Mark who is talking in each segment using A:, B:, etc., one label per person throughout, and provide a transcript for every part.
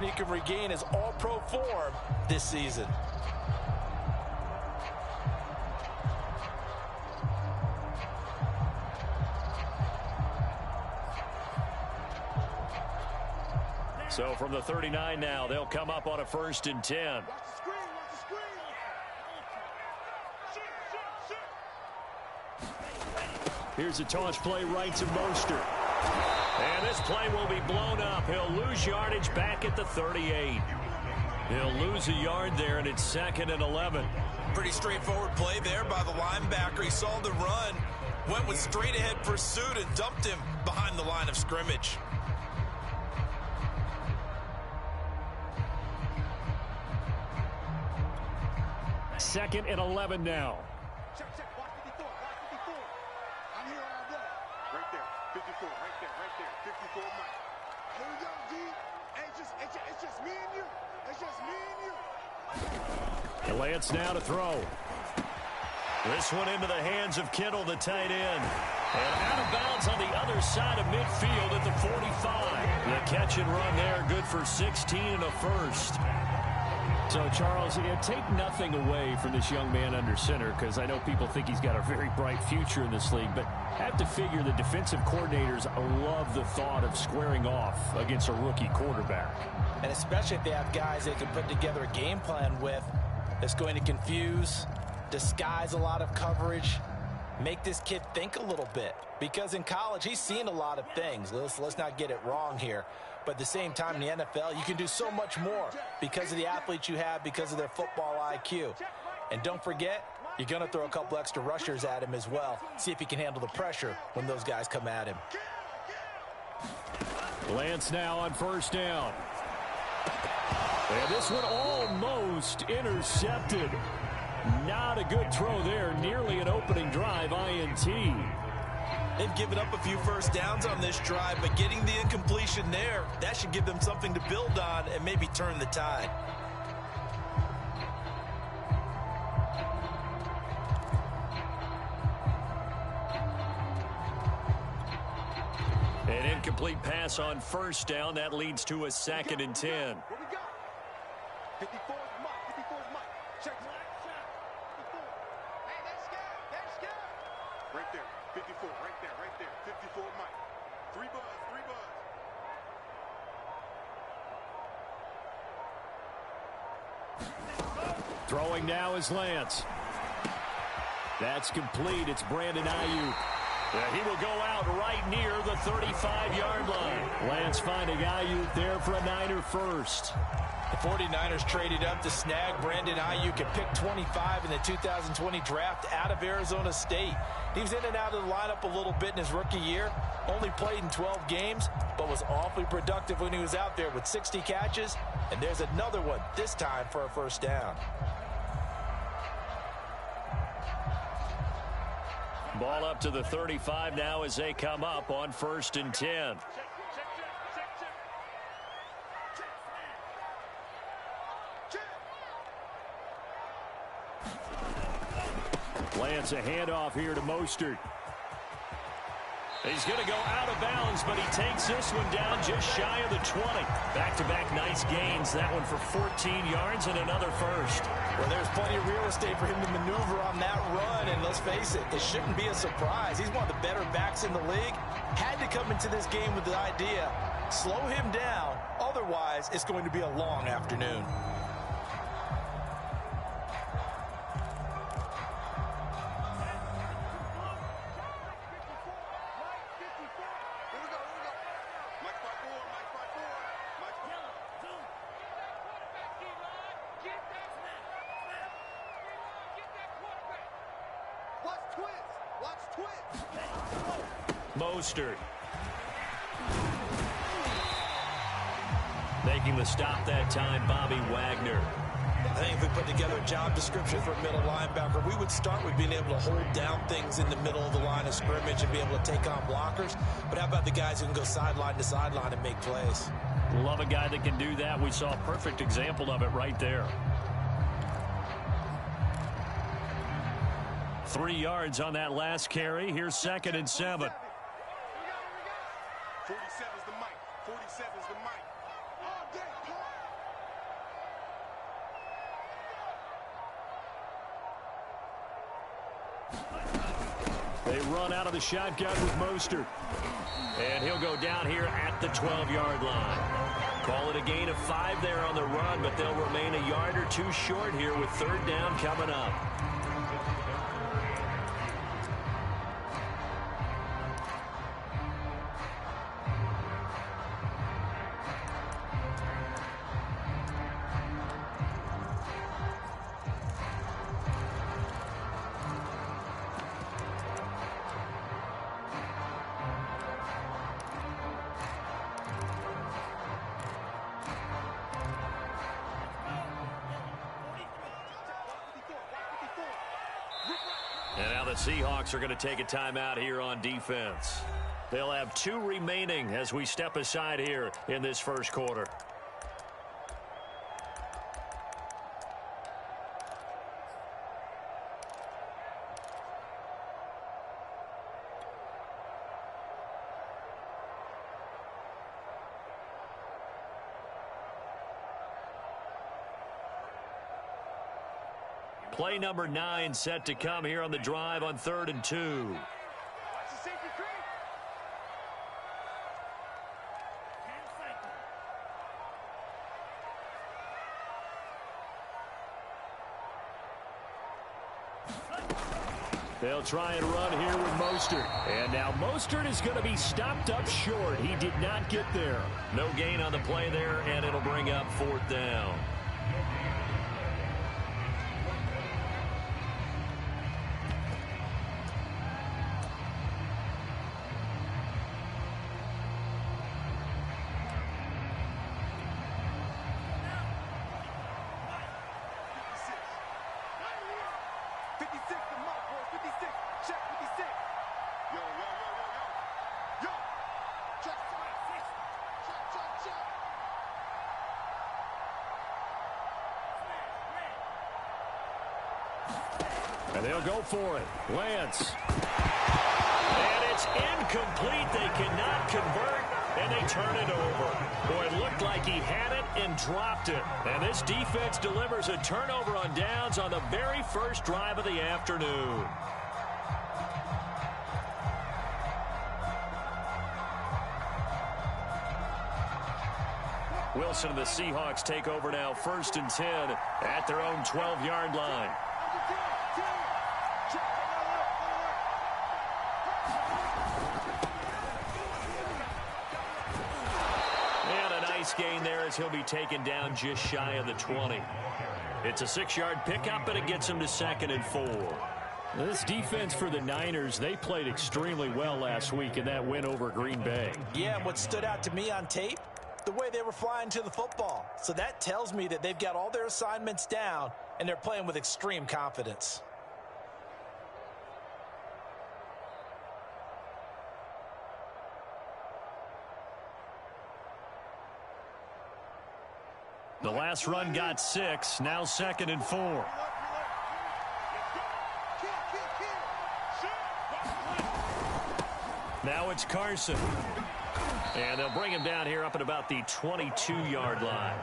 A: he can regain his all-pro form this season.
B: So from the 39 now, they'll come up on a 1st and 10. Here's a toss play right to Mostert. And this play will be blown up. He'll lose yardage back at the 38. He'll lose a yard there, and it's 2nd and 11.
A: Pretty straightforward play there by the linebacker. He saw the run, went with straight-ahead pursuit, and dumped him behind the line of scrimmage.
B: Second and 11 now.
C: Check, watch 54, watch 54. I'm here all day. Right there, 54, right there, 54 Mike. Here we go, D. Hey, it's just me and you. It's just me and you.
B: And Lance now to throw. This one into the hands of Kittle, the tight end. And out of bounds on the other side of midfield at the 45. The catch and run there, good for 16 and a first.
D: So, Charles, take nothing away from this young man under center, because I know people think he's got a very bright future in this league, but I have to figure the defensive coordinators love the thought of squaring off against a rookie quarterback.
A: And especially if they have guys they can put together a game plan with that's going to confuse, disguise a lot of coverage, make this kid think a little bit. Because in college, he's seen a lot of things. Let's not get it wrong here. But at the same time, in the NFL, you can do so much more because of the athletes you have, because of their football IQ. And don't forget, you're going to throw a couple extra rushers at him as well. See if he can handle the pressure when those guys come at him.
B: Lance now on 1st down. And this one almost intercepted. Not a good throw there. Nearly an opening drive, INT.
A: They've given up a few first downs on this drive, but getting the incompletion there, that should give them something to build on and maybe turn the tide.
B: An incomplete pass on 1st down. That leads to a 2nd and 10.
C: What we got? 54 is Mike. 54 is Mike. Check. 54. Hey, they're scared. Right there. 54. Right there. 54 Mike. 3 buzz.
B: Throwing now is Lance. That's complete. It's Brandon Ayuk. He will go out right near the 35-yard line. Lance finding Ayuk there for a Niner first.
A: The 49ers traded up to snag Brandon Ayuk at pick 25 in the 2020 draft out of Arizona State. He was in and out of the lineup a little bit in his rookie year. Only played in 12 games, but was awfully productive when he was out there with 60 catches. And there's another one, this time for a 1st down.
B: Ball up to the 35 now as they come up on 1st and 10. Lance a handoff here to Mostert. He's going to go out of bounds, but he takes this one down just shy of the 20. Back-to-back nice gains. That one for 14 yards and another first.
A: Well, there's plenty of real estate for him to maneuver on that run, and let's face it, it shouldn't be a surprise. He's one of the better backs in the league. Had to come into this game with the idea, slow him down, otherwise it's going to be a long afternoon.
B: Mostert. Making the stop that time, Bobby Wagner.
A: I think if we put together a job description for a middle linebacker, we would start with being able to hold down things in the middle of the line of scrimmage and be able to take on blockers. But how about the guys who can go sideline to sideline and make plays?
B: Love a guy that can do that. We saw a perfect example of it right there. 3 yards on that last carry. Here's 2nd and 7.
C: 47's the mic. 47's the mic. All day, Paul.
B: They run out of the shotgun with Mostert. And he'll go down here at the 12-yard line. Call it a gain of 5 there on the run, but they'll remain a yard or two short here with 3rd down coming up. And now the Seahawks are going to take a timeout here on defense. They'll have 2 remaining as we step aside here in this first quarter. Play number 9 set to come here on the drive on 3rd and 2. They'll try and run here with Mostert. And now Mostert is going to be stopped up short. He did not get there. No gain on the play there, and it'll bring up 4th down. And they'll go for it. Lance. And it's incomplete. They cannot convert, and they turn it over. Boy, it looked like he had it and dropped it. And this defense delivers a turnover on downs on the very first drive of the afternoon. Wilson and the Seahawks take over now, 1st and 10 at their own 12-yard line. Gain there as he'll be taken down just shy of the 20. It's a 6-yard pickup, but it gets him to 2nd and 4.
D: This defense for the Niners, they played extremely well last week in that win over Green Bay.
A: Yeah, and what stood out to me on tape, the way they were flying to the football. So that tells me that they've got all their assignments down, and they're playing with extreme confidence.
B: The last run got 6, now 2nd and 4. Now it's Carson. And they'll bring him down here up at about the 22-yard line.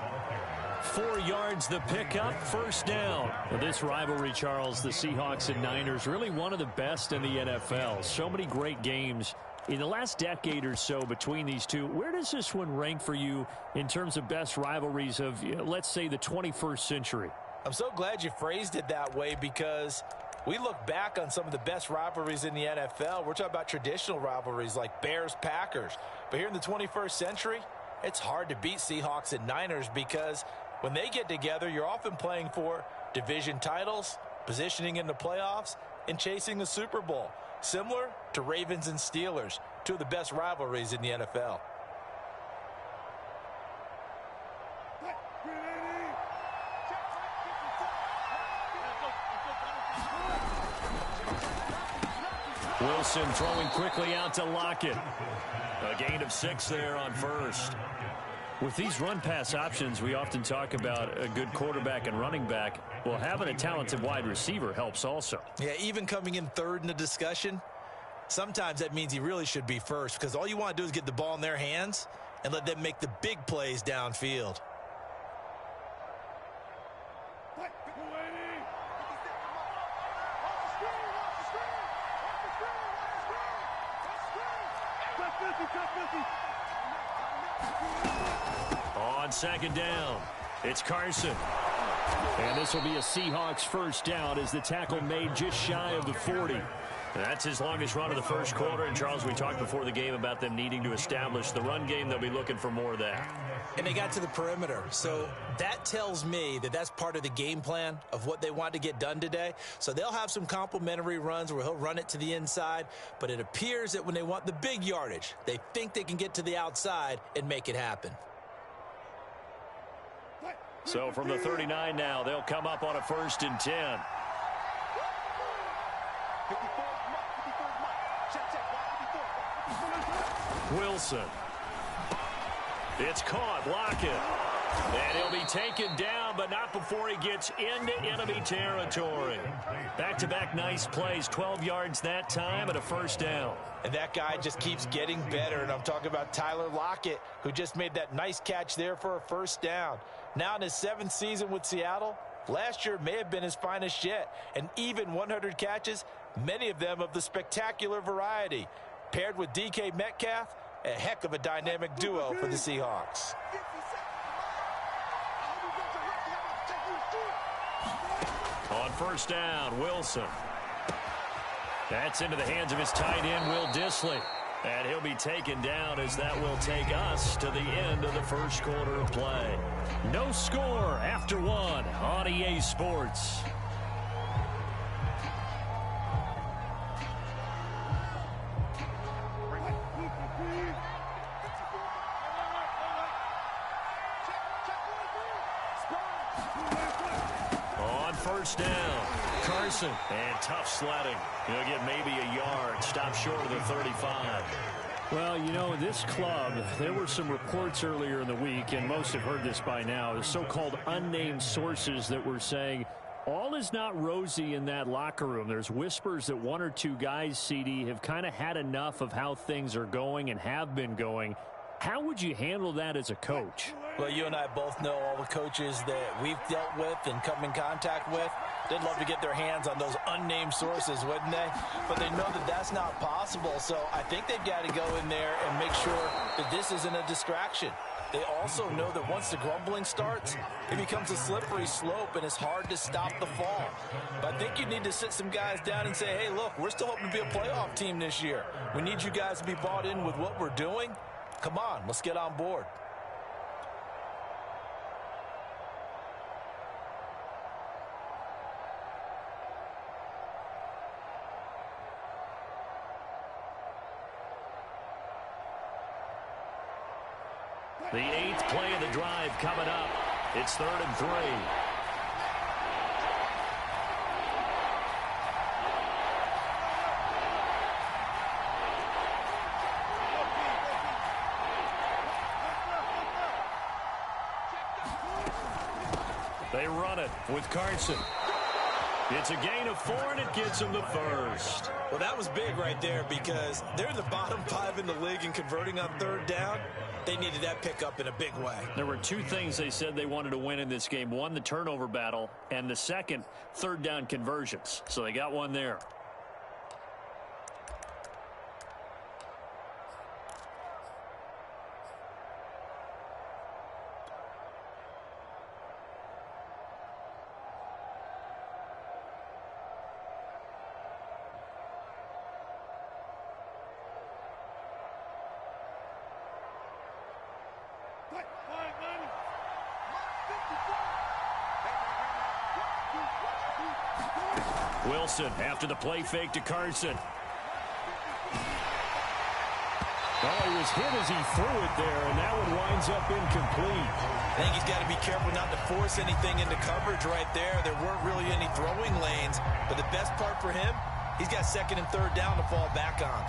B: 4 yards the pickup, 1st down.
D: Well, this rivalry, Charles, the Seahawks and Niners, really one of the best in the NFL. So many great games in the last decade or so between these two. Where does this one rank for you in terms of best rivalries of, let's say, the 21st century?
A: I'm so glad you phrased it that way, because we look back on some of the best rivalries in the NFL. We're talking about traditional rivalries like Bears-Packers. But here in the 21st century, it's hard to beat Seahawks and Niners, because when they get together, you're often playing for division titles, positioning in the playoffs, and chasing the Super Bowl. Similar to Ravens and Steelers, 2 of the best rivalries in the NFL.
B: Wilson throwing quickly out to Lockett. A gain of 6 there on 1st.
D: With these run-pass options, we often talk about a good quarterback and running back. Well, having a talented wide receiver helps also.
A: Yeah, even coming in 3rd in the discussion, sometimes that means he really should be 1st, because all you want to do is get the ball in their hands and let them make the big plays downfield.
B: On second down, it's Carson.
D: And this will be a Seahawks first down as the tackle made just shy of the 40.
B: That's his longest run of the first quarter. And, Charles, we talked before the game about them needing to establish the run game. They'll be looking for more of that.
A: And they got to the perimeter. So that tells me that that's part of the game plan of what they want to get done today. So they'll have some complementary runs where he'll run it to the inside. But it appears that when they want the big yardage, they think they can get to the outside and make it happen.
B: So from the 39 now, they'll come up on a 1st and 10. Wilson. It's caught. Lockett. And he'll be taken down, but not before he gets into enemy territory. Back-to-back nice plays. 12 yards that time and a 1st down.
A: And that guy just keeps getting better. And I'm talking about Tyler Lockett, who just made that nice catch there for a 1st down. Now in his 7th season with Seattle, last year may have been his finest yet. And even 100 catches, many of them of the spectacular variety. Paired with DK Metcalf, a heck of a dynamic duo for the Seahawks.
B: On 1st down, Wilson. That's into the hands of his tight end, Will Dissly. And he'll be taken down as that will take us to the end of the first quarter of play. No score after 1 on EA Sports. On 1st down, Carson. And tough sledding. He'll get maybe a yard. Stop short of the 35.
D: Well, you know, this club, there were some reports earlier in the week, and most have heard this by now, the so-called unnamed sources that were saying all is not rosy in that locker room. There's whispers that 1 or 2 guys, CD, have kind of had enough of how things are going and have been going. How would you handle that as a coach?
A: Well, you and I both know all the coaches that we've dealt with and come in contact with. They'd love to get their hands on those unnamed sources, wouldn't they? But they know that that's not possible, so I think they've got to go in there and make sure that this isn't a distraction. They also know that once the grumbling starts, it becomes a slippery slope, and it's hard to stop the fall. But I think you need to sit some guys down and say, hey, look, we're still hoping to be a playoff team this year. We need you guys to be bought in with what we're doing. Come on, let's get on board.
B: The 8th play of the drive coming up. It's 3rd and 3. They run it with Carson. It's a gain of 4, and it gets them the 1st.
A: Well, that was big right there because they're the bottom 5 in the league in converting on 3rd down. They needed that pickup in a big way.
D: There were 2 things they said they wanted to win in this game. One, the turnover battle, and the second, 3rd down conversions. So they got one there. Wilson after the play fake to Carson. Oh, he was hit as he threw it there, and that one winds up incomplete.
A: I think he's got to be careful not to force anything into coverage right there. There weren't really any throwing lanes, but the best part for him, he's got 2nd and 3rd down to fall back on.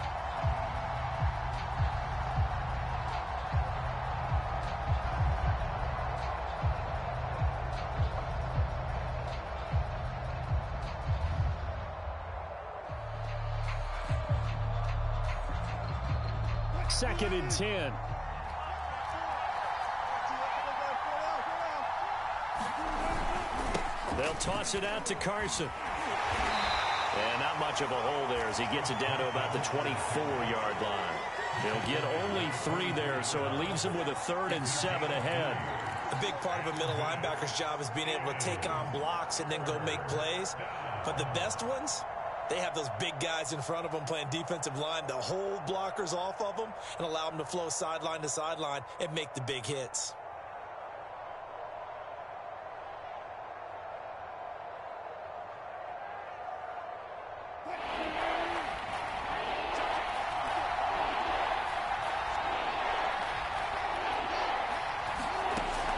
D: Second and 10.
B: They'll toss it out to Carson. And not much of a hole there as he gets it down to about the 24-yard line. They'll get only 3 there, so it leaves them with a 3rd and 7 ahead.
A: A big part of a middle linebacker's job is being able to take on blocks and then go make plays. But the best ones, they have those big guys in front of them playing defensive line to hold blockers off of them and allow them to flow sideline to sideline and make the big hits.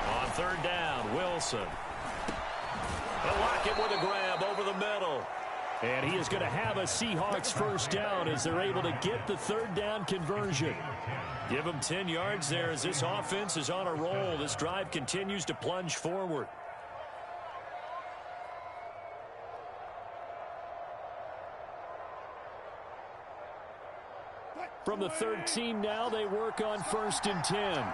B: On 3rd down, Wilson. They'll lock it with a grab over the middle. And he is going to have a Seahawks 1st down as they're able to get the 3rd down conversion. Give them 10 yards there as this offense is on a roll. This drive continues to plunge forward. From the 13 now, they work on 1st and 10.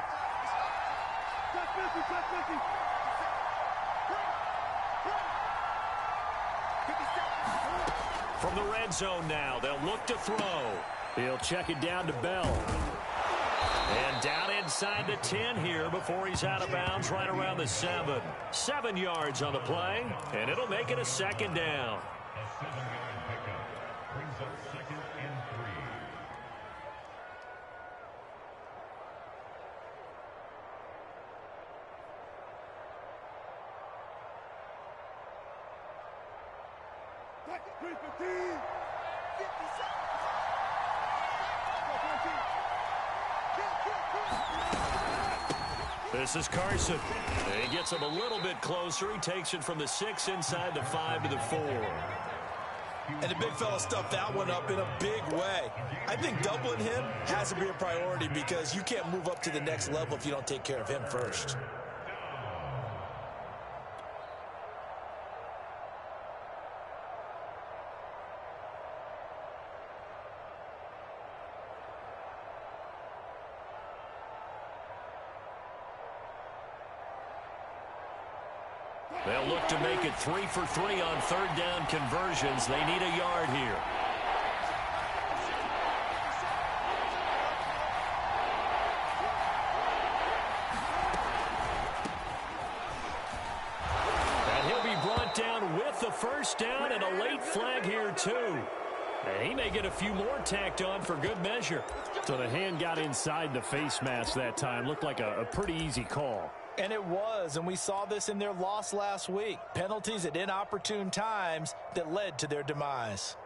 B: From the red zone now, they'll look to throw. He'll check it down to Bell. And down inside the 10 here before he's out of bounds right around the 7. 7 yards on the play, and it'll make it a 2nd down. This is Carson. He gets him a little bit closer. He takes it from the 6 inside the 5 to the 4.
A: And the big fella stuffed that one up in a big way. I think doubling him has to be a priority because you can't move up to the next level if you don't take care of him first.
B: They'll look to make it 3 for 3 on 3rd down conversions. They need a yard here. And he'll be brought down with the 1st down and a late flag here too. And he may get a few more tacked on for good measure.
D: So the hand got inside the face mask that time. Looked like a pretty easy call.
A: And it was, and we saw this in their loss last week. Penalties at inopportune times that led to their demise.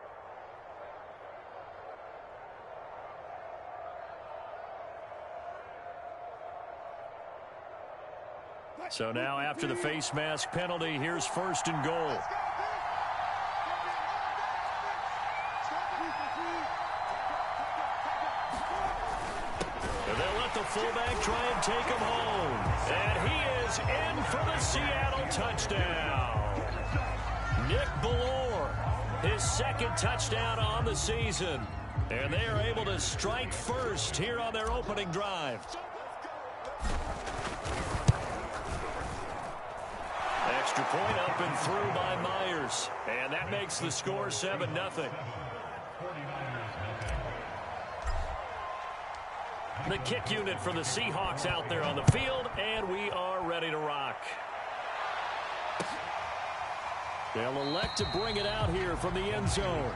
B: So now after the face mask penalty, here's 1st and goal. And they'll let the fullback try and take him home. And he is in for the Seattle touchdown. Nick Ballore, his 2nd touchdown on the season. And they are able to strike first here on their opening drive. Extra point up and through by Myers. And that makes the score 7-0. The kick unit for the Seahawks out there on the field, and we are ready to rock. They'll elect to bring it out here from the end zone.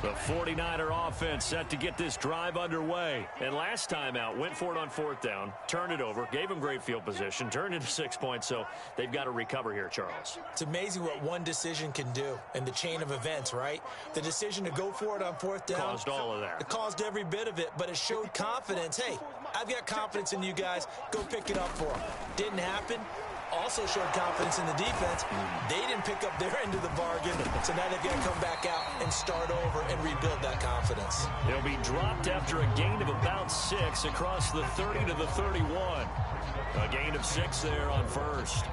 B: The 49er offense set to get this drive underway. And last time out, went for it on 4th down, turned it over, gave them great field position, turned into 6 points, so they've got to recover here, Charles.
A: It's amazing what one decision can do in the chain of events, right? The decision to go for it on 4th down.
B: Caused all of that.
A: It caused every bit of it, but it showed confidence. Hey, I've got confidence in you guys. Go pick it up for them. Didn't happen. Also showed confidence in the defense. They didn't pick up their end of the bargain, so now they've got to come back out and start over and rebuild that confidence.
B: They'll be dropped after a gain of about 6 across the 30 to the 31. A gain of 6 there on 1st.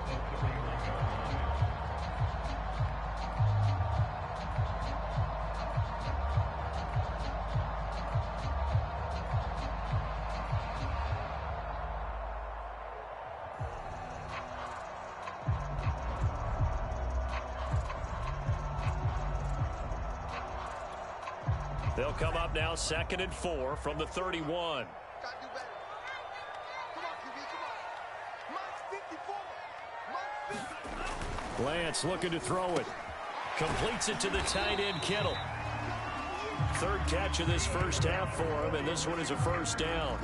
B: They'll come up now 2nd and 4 from the 31.
C: Gotta do better. Come on, QB, come on. Mine's 54. Mine's 54.
B: Lance looking to throw it. Completes it to the tight end, Kittle. 3rd catch of this first half for him, and this one is a first down.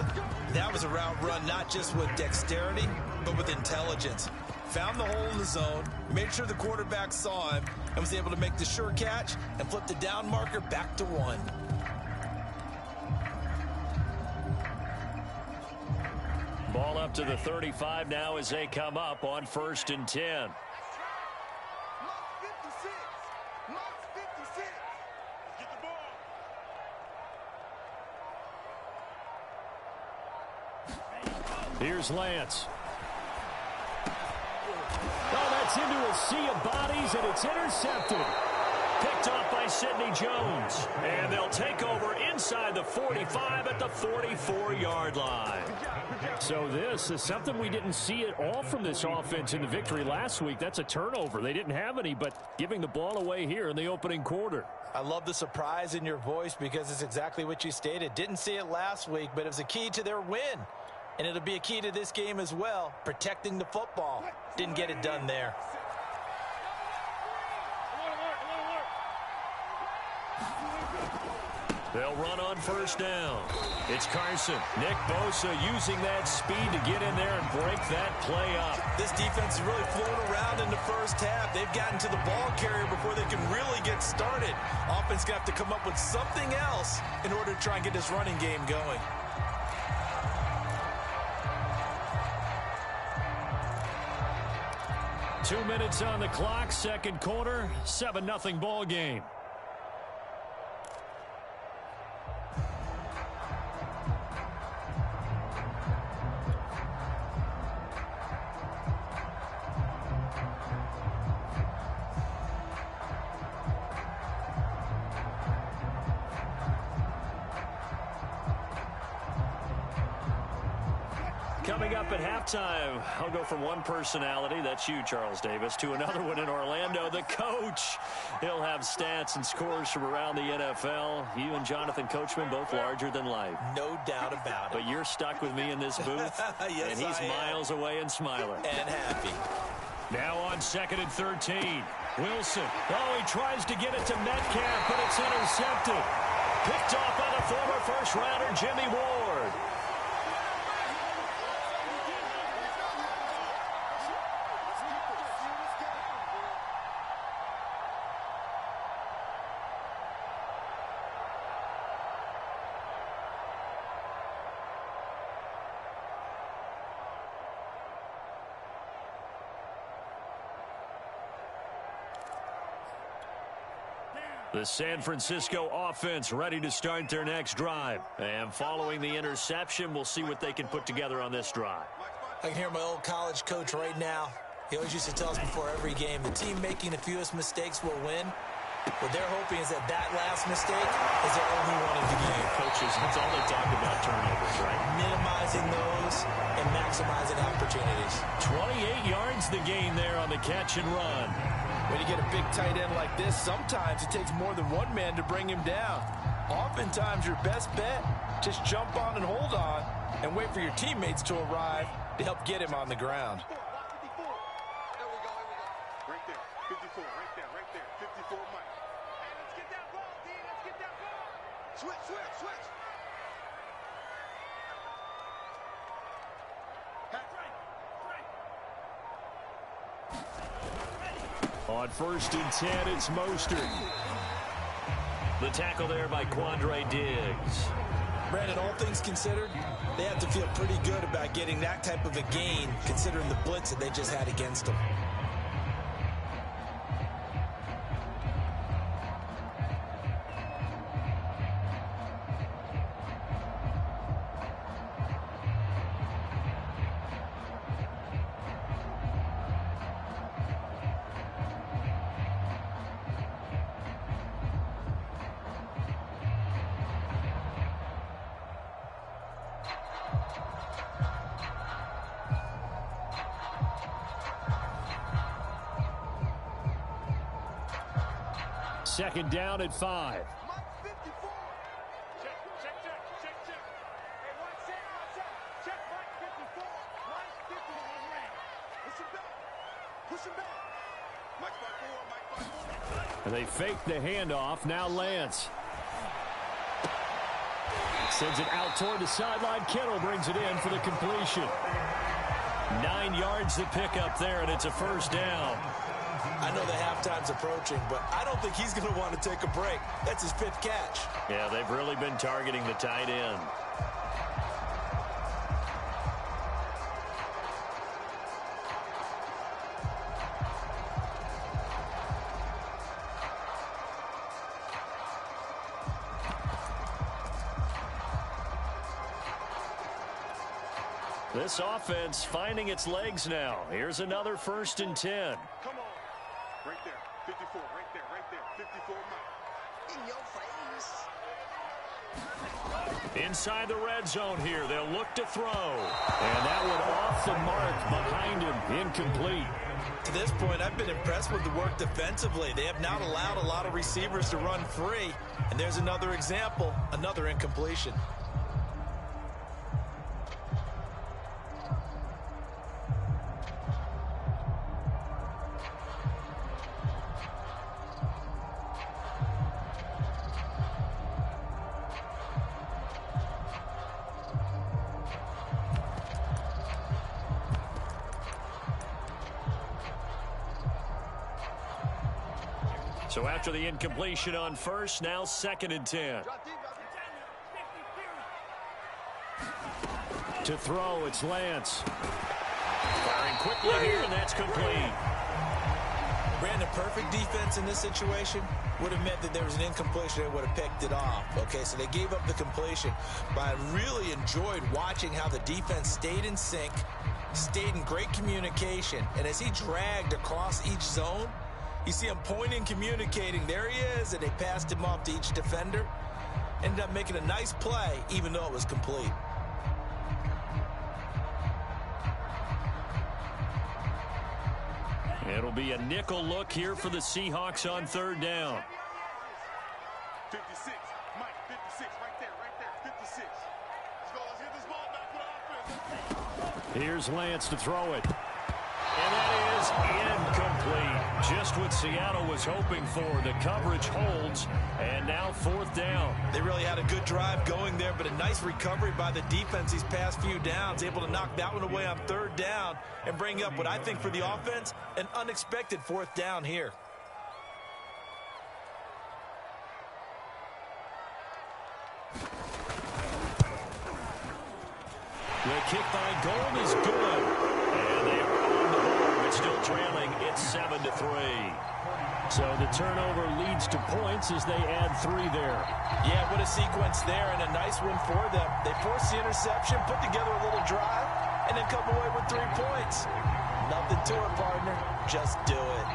A: That was a route run not just with dexterity, but with intelligence. Found the hole in the zone, made sure the quarterback saw him, and was able to make the sure catch and flip the down marker back to 1.
B: Ball up to the 35 now as they come up on 1st and 10. Here's Lance. Oh, that's into a sea of bodies, and it's intercepted. Picked off by Sidney Jones. And they'll take over inside the 45 at the 44-yard line.
D: So this is something we didn't see at all from this offense in the victory last week. That's a turnover. They didn't have any, but giving the ball away here in the opening quarter.
A: I love the surprise in your voice because it's exactly what you stated. Didn't see it last week, but it was a key to their win. And it'll be a key to this game as well, protecting the football. Didn't get it done there.
B: They'll run on 1st down. It's Carson. Nick Bosa using that speed to get in there and break that play up.
A: This defense is really flown around in the first half. They've gotten to the ball carrier before they can really get started. Offense going to have to come up with something else in order to try and get this running game going.
B: Two minutes on the clock, 2nd quarter, 7-0 ball game. Coming up at halftime, I'll go from one personality, that's you, Charles Davis, to another one in Orlando, the coach. He'll have stats and scores from around the NFL. You and Jonathan Coachman, both larger than life.
A: No doubt about it.
B: But you're stuck with me in this booth,
A: yes,
B: and he's miles away and smiling.
A: And happy.
B: Now on 2nd and 13. Wilson. Oh, he tries to get it to Metcalf, but it's intercepted. Picked off by the former first-rounder, Jimmy Ward. The San Francisco offense ready to start their next drive. And following the interception, we'll see what they can put together on this drive.
A: I can hear my old college coach right now. He always used to tell us before every game, the team making the fewest mistakes will win. What they're hoping is that that last mistake is their only one of the game.
B: Coaches, that's all they talk about, turnovers, right?
A: Minimizing those and maximizing opportunities.
B: 28 yards the gain there on the catch and run.
A: When you get a big tight end like this, sometimes it takes more than one man to bring him down. Oftentimes, your best bet, just jump on and hold on and wait for your teammates to arrive to help get him on the ground.
C: There we go, Right there, 54, right there, 54 Mike. Hey, let's get that ball, D, let's get that ball. Switch.
B: On 1st and 10, it's Mostert. The tackle there by Quandre Diggs.
A: Brandon, all things considered, they have to feel pretty good about getting that type of a gain, considering the blitz that they just had against them.
D: Second down at 5.
B: And
D: they fake the handoff. Now Lance. Sends it out toward the sideline. Kittle brings it in for the completion. 9 yards to pick up there, and it's a first down.
A: I know the halftime's approaching, but I don't think he's going to want to take a break. That's his 5th catch.
B: Yeah, they've really been targeting the tight end. This offense finding its legs now. Here's another 1st and 10.
C: Come on. Right there. 54. Right there. Right there. 54 Mike. In your face.
B: Inside the red zone here. They'll look to throw. And that one off the mark behind him. Incomplete.
A: To this point, I've been impressed with the work defensively. They have not allowed a lot of receivers to run free. And there's another example. Another incompletion.
B: So after the incompletion on 1st, now 2nd and 10. To throw, it's Lance. Firing quickly here, and that's complete.
A: Brandon, perfect defense in this situation would have meant that there was an incompletion that would have picked it off. Okay, so they gave up the completion. But I really enjoyed watching how the defense stayed in sync, stayed in great communication, and as he dragged across each zone, you see him pointing, communicating. There he is, and they passed him off to each defender. Ended up making a nice play, even though it was complete.
B: It'll be a nickel look here for the Seahawks on 3rd down.
C: 56. Mike, 56. Right there. 56. Let's go. Let's get this ball back for the offense.
B: Here's Lance to throw it. And that is incomplete. Just what Seattle was hoping for. The coverage holds, and now 4th down.
A: They really had a good drive going there, but a nice recovery by the defense these past few downs, able to knock that one away on 3rd down and bring up what I think for the offense, an unexpected 4th down here.
B: The kick by Gold is good. And they are on the board, but still trailing. It's 7-3. So the turnover leads to points as they add 3 there.
A: Yeah, what a sequence there, and a nice one for them. They forced the interception, put together a little drive, and then come away with 3 points. Nothing to it, partner. Just do it.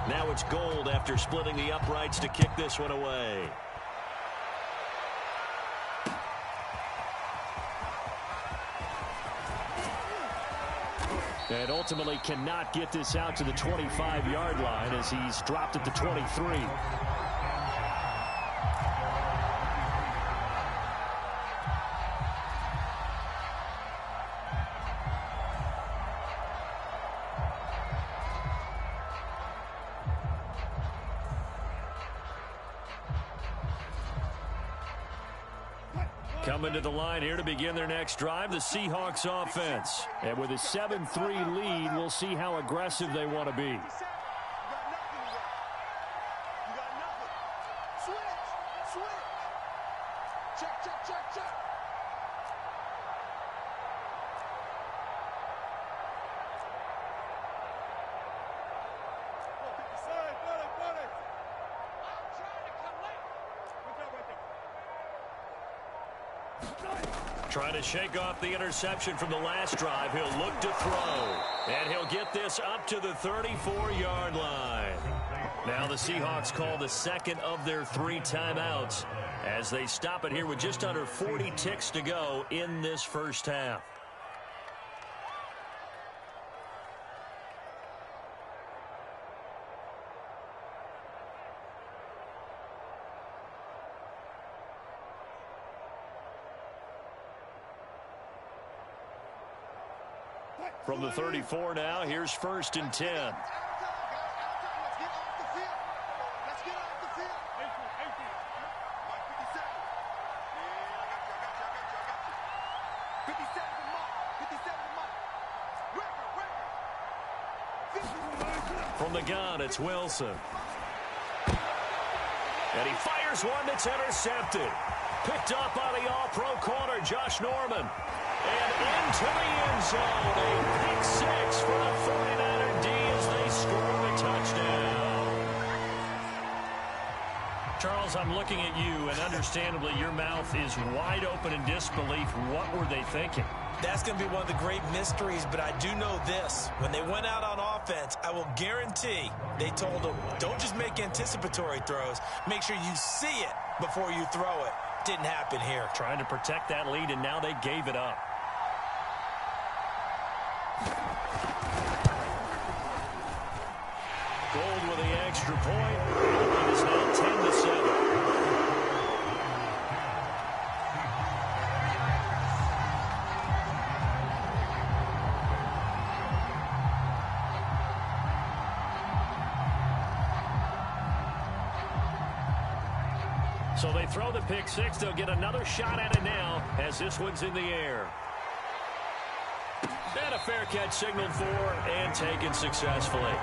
B: Now it's Gold after splitting the uprights to kick this one away. And ultimately cannot get this out to the 25-yard line as he's dropped at the 23. Coming to the line here to begin their next drive, the Seahawks offense. And with a 7-3 lead, we'll see how aggressive they want to be.
C: You got nothing. Switch. Check.
B: Trying to shake off the interception from the last drive. He'll look to throw. And he'll get this up to the 34-yard line. Now the Seahawks call the 2nd of their 3 timeouts as they stop it here with just under 40 ticks to go in this first half. From the 34 now, here's 1st and 10. From the gun, it's Wilson. And he fires one that's intercepted. Picked up by the all-pro corner, Josh Norman. And into the end zone. A pick six for the 49er D as they score the touchdown. Charles, I'm looking at you, and understandably your mouth is wide open in disbelief. What were they thinking?
A: That's going to be one of the great mysteries, but I do know this. When they went out on offense, I will guarantee they told them, don't just make anticipatory throws. Make sure you see it before you throw it. Didn't happen here.
B: Trying to protect that lead, and now they gave it up. Gold with the extra point. The lead is now 10-7. So they throw the pick six. They'll get another shot at it now as this one's in the air. And a fair catch signaled for and taken successfully.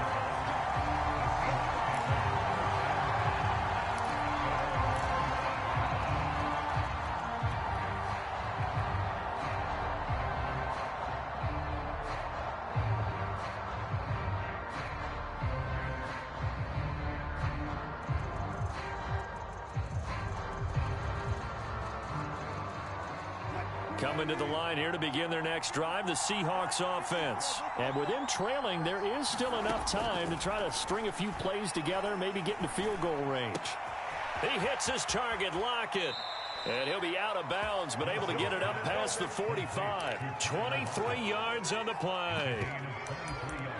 B: Coming to the line here to begin their next drive, the Seahawks offense. And with them trailing, there is still enough time to try to string a few plays together, maybe get into field goal range. He hits his target, Lockett. And he'll be out of bounds, but able to get it up past the 45. 23 yards on the play.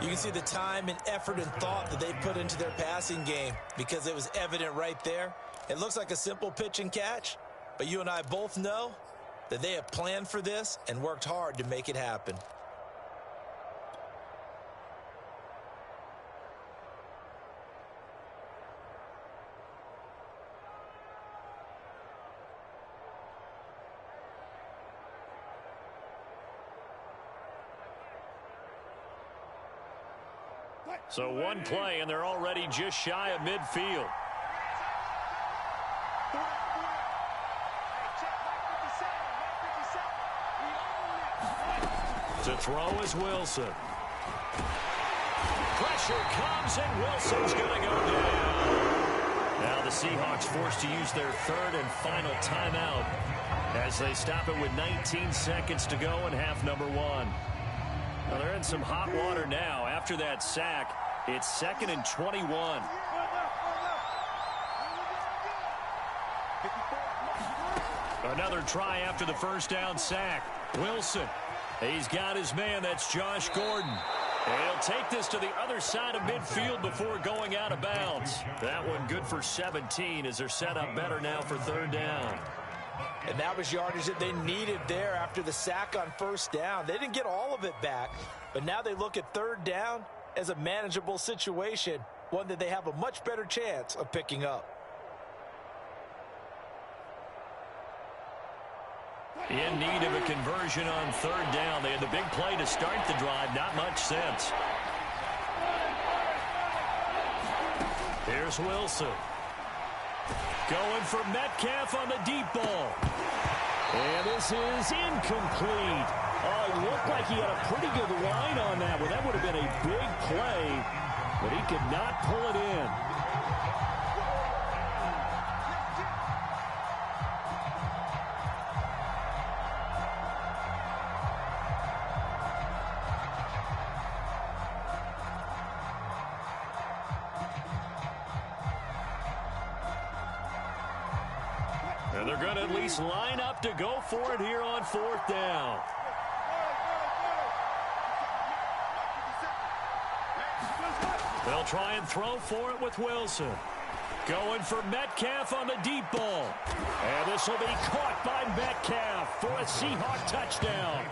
A: You can see the time and effort and thought that they put into their passing game because it was evident right there. It looks like a simple pitch and catch, but you and I both know that they have planned for this and worked hard to make it happen.
B: So one play, and they're already just shy of midfield. To throw is Wilson. Pressure comes, and Wilson's going to go down. Now the Seahawks forced to use their third and final timeout as they stop it with 19 seconds to go in half number one. Well, they're in some hot water now. After that sack, it's 2nd and 21. Another try after the first down sack. Wilson. He's got his man. That's Josh Gordon. And he'll take this to the other side of midfield before going out of bounds. That one good for 17 as they're set up better now for third down.
A: And that was yardage that they needed there after the sack on first down. They didn't get all of it back, but now they look at third down as a manageable situation, one that they have a much better chance of picking up.
B: In need of a conversion on third down. They had the big play to start the drive. Not much sense. Here's Wilson. Going for Metcalf on the deep ball. And this is incomplete. Oh, it looked like he had a pretty good line on that one. That would have been a big play, but he could not pull it in. And they're going to at least line up to go for it here on fourth down. They'll try and throw for it with Wilson. Going for Metcalf on the deep ball. And this will be caught by Metcalf for a Seahawk touchdown.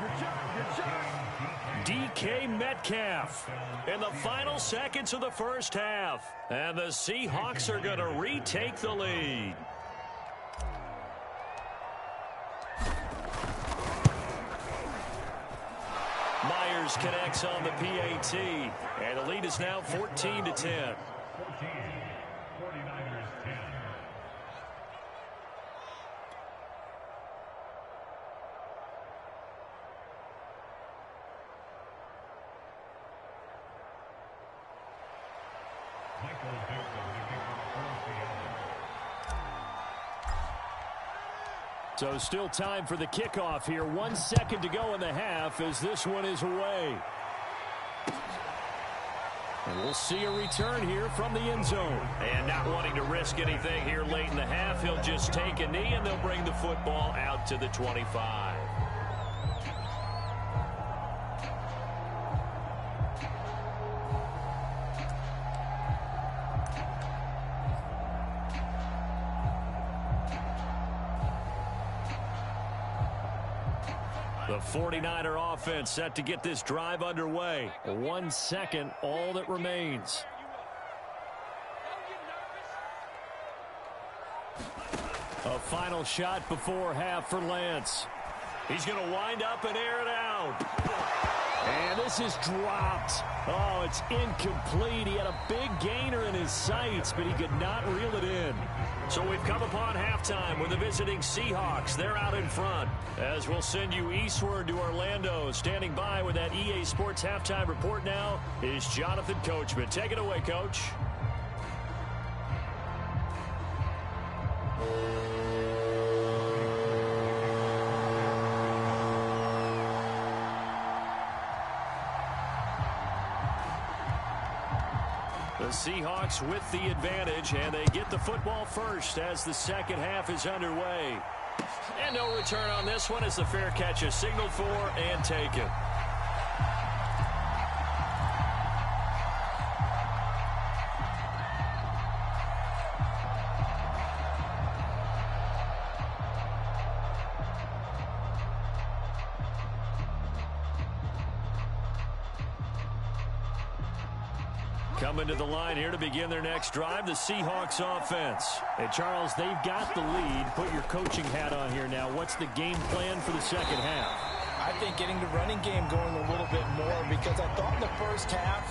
B: DK Metcalf in the final seconds of the first half. And the Seahawks are going to retake the lead. Myers connects on the PAT, and the lead is now 14-10.
D: So still time for the kickoff here. 1 second to go in the half as this one is away. And we'll see a return here from the end zone.
B: And not wanting to risk anything here late in the half, he'll just take a knee and they'll bring the football out to the 25. The 49er offense set to get this drive underway.
D: 1 second, all that remains. A final shot before half for Lance.
B: He's going to wind up and air it out.
D: And this is dropped. Oh, it's incomplete. He had a big gainer in his sights, but he could not reel it in.
B: So we've come upon halftime with the visiting Seahawks. They're out in front. As we'll send you eastward to Orlando. Standing by with that EA Sports halftime report now is Jonathan Coachman. Take it away, Coach. The Seahawks with the advantage, and they get the football first as the second half is underway. And no return on this one as the fair catch is signaled for and taken. Coming to the line here to begin their next drive, the Seahawks offense.
D: And Charles, they've got the lead. Put your coaching hat on here now. What's the game plan for the second half?
A: I think getting the running game going a little bit more, because I thought in the first half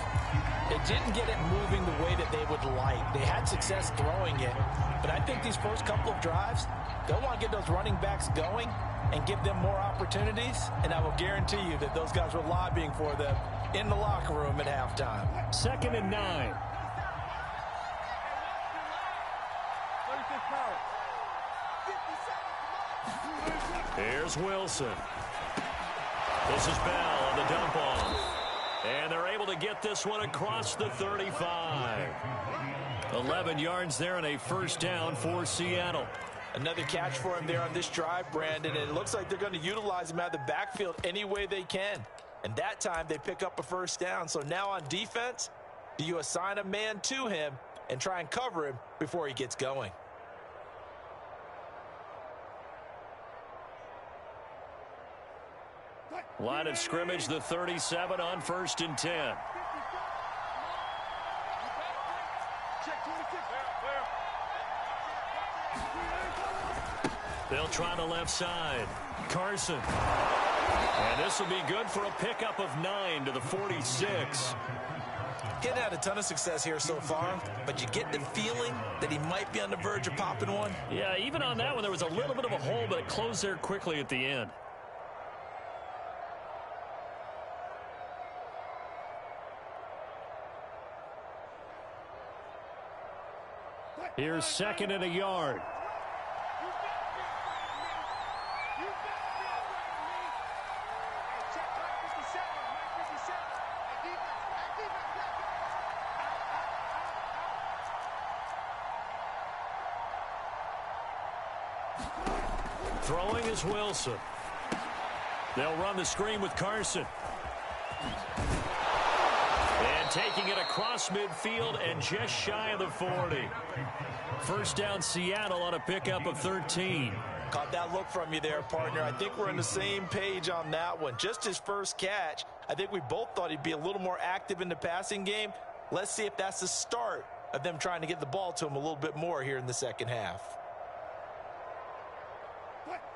A: it didn't get it moving the way that they would like. They had success throwing it, but I think these first couple of drives, they'll want to get those running backs going and give them more opportunities, and I will guarantee you that those guys were lobbying for them in the locker room at halftime.
D: 2nd and 9.
B: Here's Wilson. This is Bell on the dump off. And they're able to get this one across the 35. 11 yards there and a first down for Seattle.
A: Another catch for him there on this drive, Brandon, and it looks like they're going to utilize him out of the backfield any way they can. And that time they pick up a first down. So now on defense, do you assign a man to him and try and cover him before he gets going?
B: Line of scrimmage, the 37 on 1st and 10. They'll try the left side. Carson. And this will be good for a pickup of 9 to the 46.
A: Getting had a ton of success here so far, but you get the feeling that he might be on the verge of popping one.
B: Yeah, even on that one, there was a little bit of a hole, but it closed there quickly at the end.
D: Here's 2nd and a yard.
B: Throwing is Wilson. They'll run the screen with Carson. And taking it across midfield and just shy of the 40. First down Seattle on a pickup of 13.
A: Caught that look from you there, partner. I think we're on the same page on that one. Just his first catch. I think we both thought he'd be a little more active in the passing game. Let's see if that's the start of them trying to get the ball to him a little bit more here in the second half.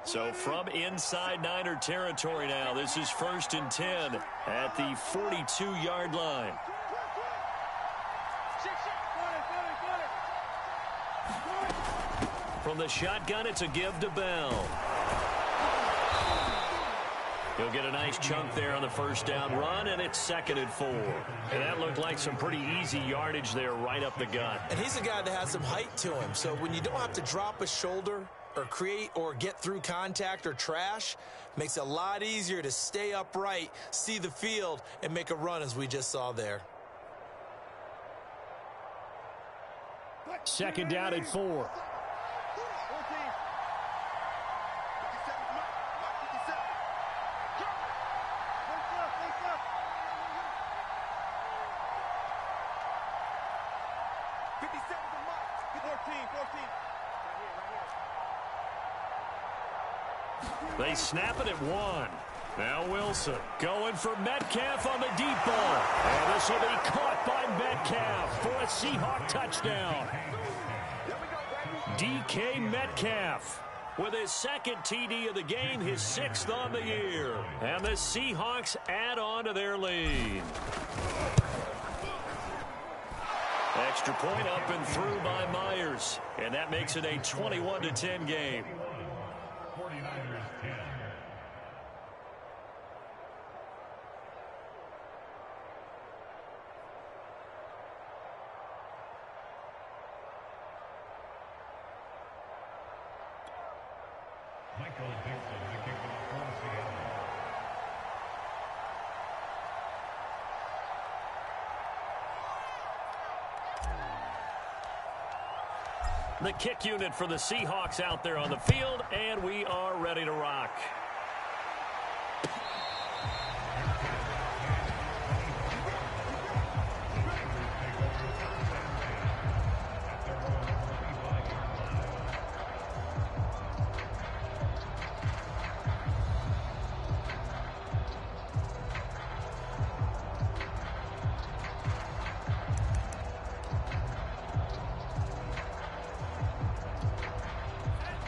B: So from inside Niner territory now, this is 1st and 10 at the 42-yard line. From the shotgun, it's a give to Bell. He'll get a nice chunk there on the first down run, and it's 2nd and 4. And that looked like some pretty easy yardage there right up the gut.
A: And he's a guy that has some height to him, so when you don't have to drop a shoulder or create or get through contact or trash, makes it a lot easier to stay upright, see the field, and make a run as we just saw there.
D: 2nd down and 4.
B: They snap it at 1. Now Wilson going for Metcalf on the deep ball. And this will be caught by Metcalf for a Seahawk touchdown. DK Metcalf with his 2nd TD of the game, his 6th on the year. And the Seahawks add on to their lead. Extra point up and through by Myers. And that makes it a 21-10 game.
C: 49ers 10. Michael Dixon to kick off for Seattle.
B: The kick unit for the Seahawks out there on the field, and we are ready to rock.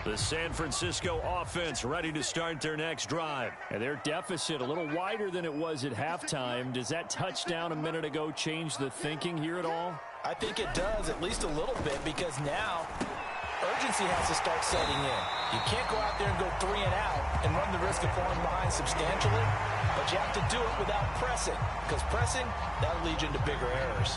B: The San Francisco offense ready to start their next drive.
D: And their deficit a little wider than it was at halftime. Does that touchdown a minute ago change the thinking here at all?
A: I think it does, at least a little bit, because now urgency has to start setting in. You can't go out there and go 3 and out and run the risk of falling behind substantially, but you have to do it without pressing, because pressing, that'll lead you into bigger errors.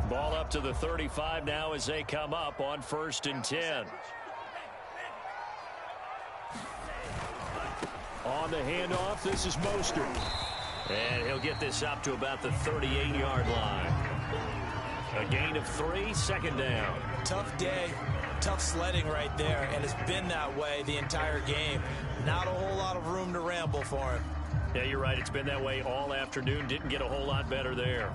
B: Ball up to the 35 now as they come up on 1st and 10. On the handoff, this is Mostert. And he'll get this up to about the 38-yard line. A gain of 3, 2nd down.
A: Tough day, tough sledding right there, and it's been that way the entire game. Not a whole lot of room to ramble for him.
B: Yeah, you're right. It's been that way all afternoon. Didn't get a whole lot better there.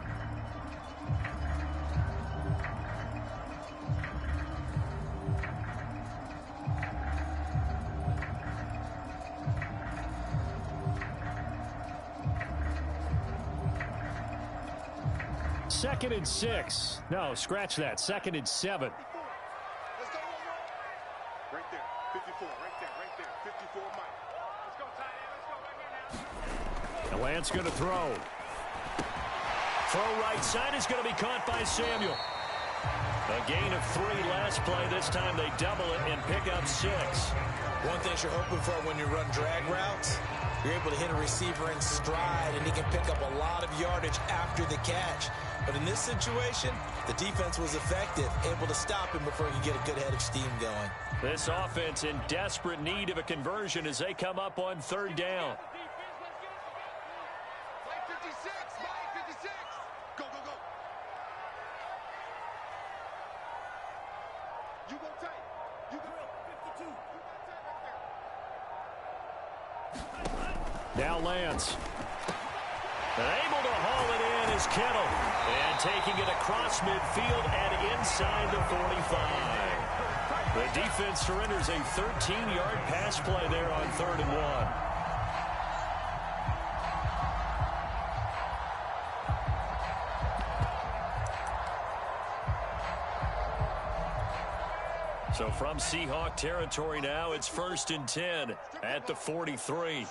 D: Second and 6. No, scratch that. 2nd and 7.
C: Let's go. Right there. 54. Right there. 54, Mike. Let's go, tight end. Let's go right here now.
B: And Lance going to throw. Throw right side is going to be caught by Samuel. A gain of 3 last play. This time they double it and pick up 6.
A: One thing you're hoping for when you run drag routes, you're able to hit a receiver in stride, and he can pick up a lot of yardage after the catch. But in this situation, the defense was effective, able to stop him before he could get a good head of steam going.
B: This offense in desperate need of a conversion as they come up on 3rd down.
C: Mike, 56. Go, go, go. You go tight. You go 52. You go tight right there.
B: Now Lance. Able to haul it in is Kittle. And taking it across midfield and inside the 45. The defense surrenders a 13-yard pass play there on 3rd and 1. So from Seahawk territory now, it's 1st and 10 at the 43.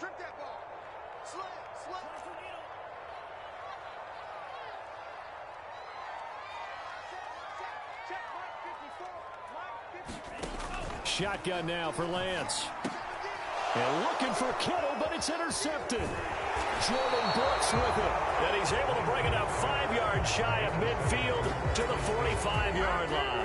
B: Shotgun now for Lance. And looking for Kittle, but it's intercepted. Jordan Brooks with it. And he's able to bring it up 5 yards shy of midfield to the 45-yard line.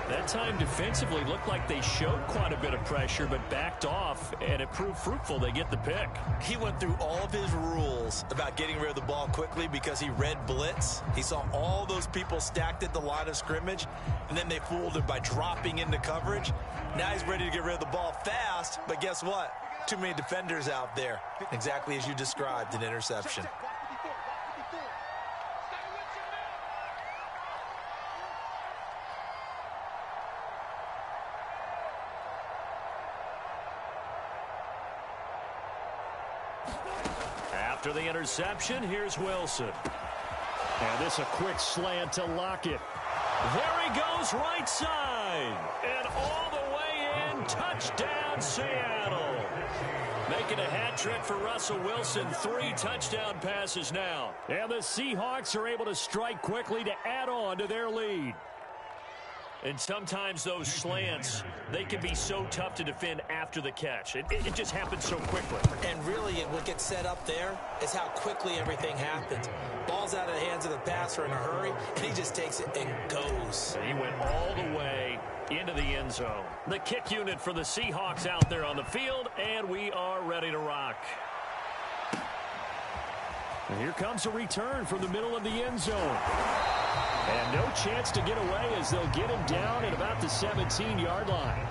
B: That time defensively looked like they showed quite a bit of pressure, but backed off, and it proved fruitful. They get the pick.
A: He went through all of his rules about getting rid of the ball quickly because he read blitz. He saw all those people stacked at the line of scrimmage, and then they fooled him by dropping into coverage. Now he's ready to get rid of the ball fast, but guess what? Too many defenders out there. Exactly as you described, an interception.
B: After the interception, here's Wilson. And this a quick slant to Lockett. There he goes, right side. And all the way in, touchdown Seattle. Making a hat trick for Russell Wilson, 3 touchdown passes now. And the Seahawks are able to strike quickly to add on to their lead. And sometimes those slants, they can be so tough to defend after the catch. It just happens so quickly.
A: And really, what gets set up there is how quickly everything happens. Ball's out of the hands of the passer in a hurry, and he just takes it and goes.
B: He went all the way into the end zone. The kick unit for the Seahawks out there on the field, and we are ready to rock. And here comes a return from the middle of the end zone. And no chance to get away as they'll get him down at about the 17-yard line.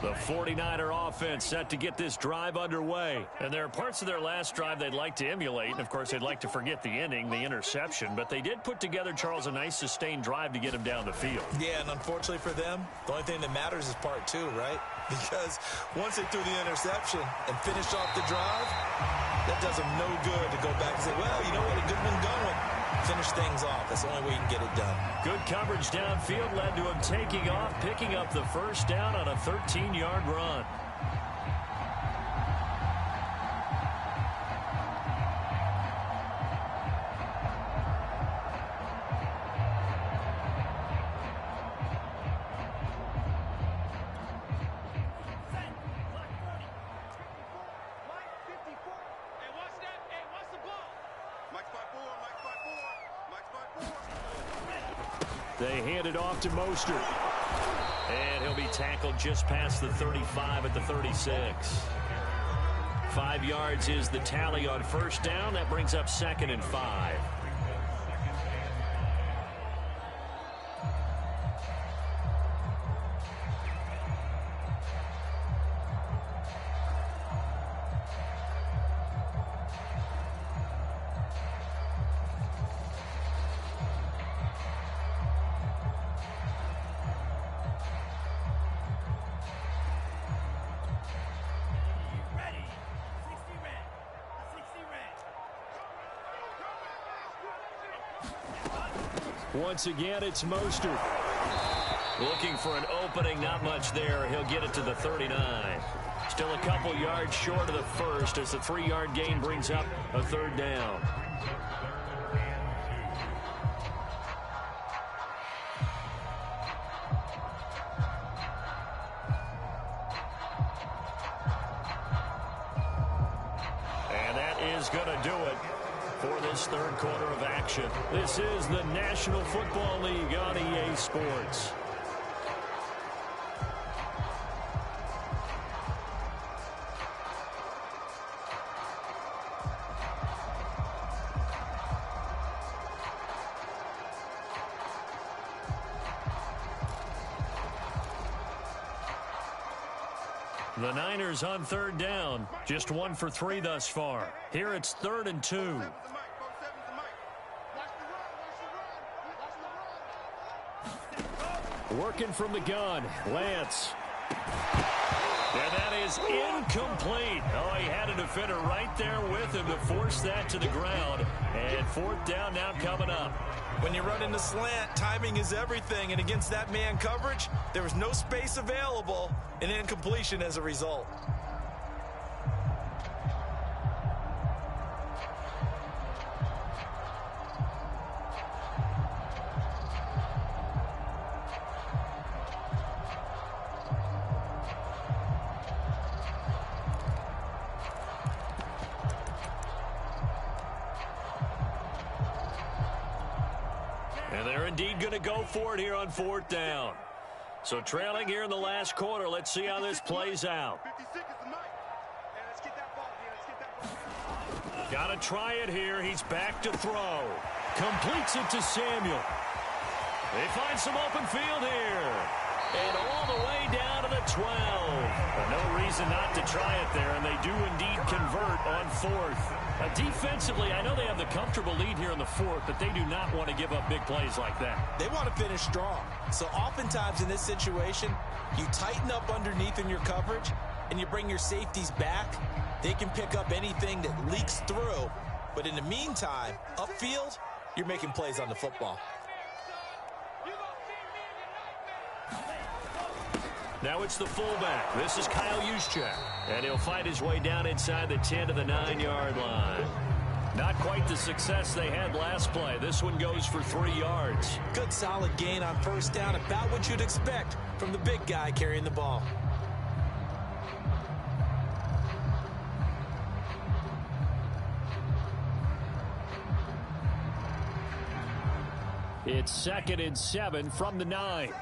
B: The 49er offense set to get this drive underway. And there are parts of their last drive they'd like to emulate. And, of course, they'd like to forget the ending, the interception. But they did put together, Charles, a nice sustained drive to get him down the field.
A: Yeah, and unfortunately for them, the only thing that matters is part 2, right? Because once they threw the interception and finished off the drive, that does them no good to go back and say, well, you know what, a good one going. Finish things off. That's the only way you can get it done.
B: Good coverage downfield led to him taking off, picking up the first down on a 13-yard run. They hand it off to Mostert. And he'll be tackled just past the 35 at the 36. 5 yards is the tally on first down. That brings up 2nd and 5. Once again, it's Mostert. Looking for an opening, not much there. He'll get it to the 39. Still a couple yards short of the first as the 3-yard gain brings up a 3rd down. is going to do it for this third quarter of action. This is the National Football League on EA Sports. The Niners on third down. Just 1 for 3 thus far. Here it's 3rd and 2. Working from the gun. Lance. And that is incomplete. Oh, he had a defender right there with him to force that to the ground. And 4th down now coming up.
A: When you run into slant, timing is everything. And against that man coverage, there was no space available. An incompletion as a result.
B: And they're indeed going to go for it here on 4th down. So trailing here in the last quarter. Let's see how this plays out. Got to try it here. He's back to throw. Completes it to Samuel. They find some open field here. And all the way down to the 12. No reason not to try it there, and they do indeed convert on 4th. Defensively, I know they have the comfortable lead here in the 4th, but they do not want to give up big plays like that.
A: They want to finish strong. So oftentimes in this situation, you tighten up underneath in your coverage, and you bring your safeties back. They can pick up anything that leaks through. But in the meantime, upfield, you're making plays on the football.
B: Now it's the fullback. This is Kyle Juszczyk. And he'll fight his way down inside the 10 to the 9-yard line. Not quite the success they had last play. This one goes for 3 yards.
A: Good solid gain on 1st down. About what you'd expect from the big guy carrying the ball.
B: It's 2nd and 7 from the 9.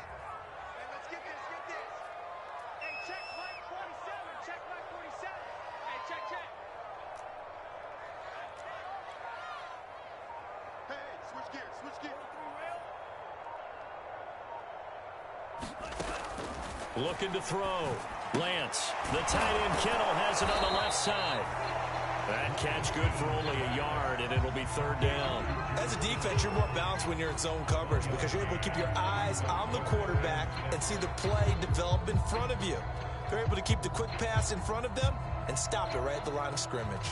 B: Looking to throw. Lance, the tight end Kittle has it on the left side. That catch good for only a yard, and it'll be 3rd down.
A: As a defense, you're more balanced when you're in zone coverage because you're able to keep your eyes on the quarterback and see the play develop in front of you. They're able to keep the quick pass in front of them and stop it right at the line of scrimmage.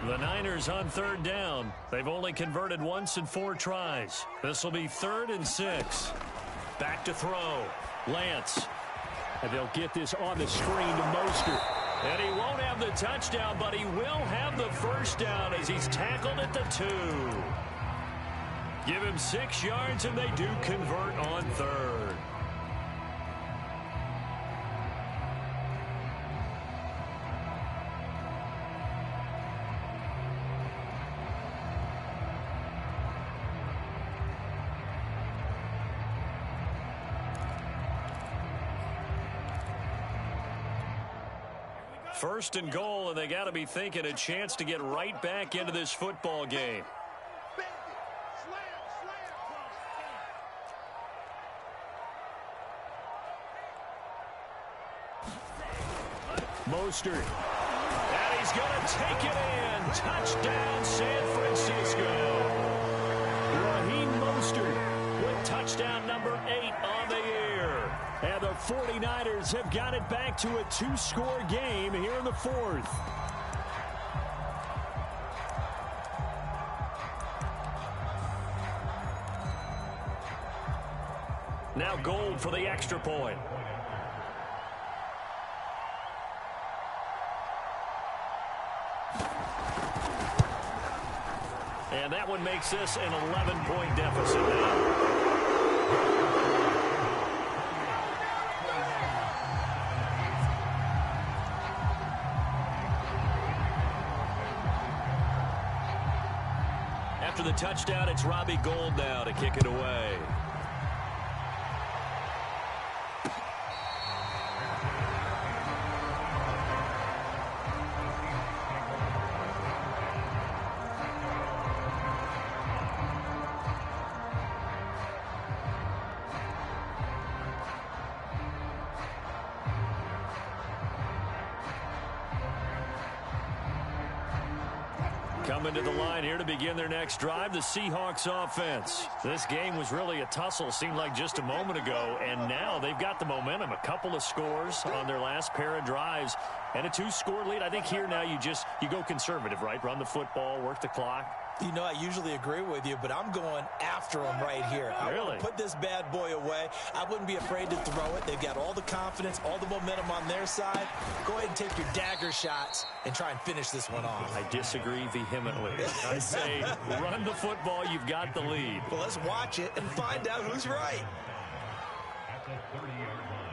B: The Niners on 3rd down. They've only converted once in 4 tries. This will be 3rd and 6. Back to throw. Lance.
D: And they'll get this on the screen to Mostert.
B: And he won't have the touchdown, but he will have the 1st down as he's tackled at the 2. Give him 6 yards, and they do convert on 3rd. First and goal, and they got to be thinking a chance to get right back into this football game.
D: Mostert.
B: And he's going to take it in. Touchdown, San Francisco.
D: Raheem Mostert
B: with touchdown number 8 on the year.
D: And the 49ers have got it back to a 2-score game here in the 4th.
B: Now Gold for the extra point. And that one makes this an 11-point deficit now. After the touchdown, it's Robbie Gould now to kick it away. Coming to the line here to begin their next drive, the Seahawks offense. This game was really a tussle, seemed like just a moment ago, and now they've got the momentum. A couple of scores on their last pair of drives, and a 2-score lead. I think here now you go conservative, right? Run the football, work the clock.
A: You know, I usually agree with you, but I'm going after him right here.
B: Really?
A: I want to put this bad boy away. I wouldn't be afraid to throw it. They've got all the confidence, all the momentum on their side. Go ahead and take your dagger shots and try and finish this one off.
B: I disagree vehemently. I say run the football. You've got the lead.
A: Well, let's watch it and find out who's right.
E: At the 30-yard line.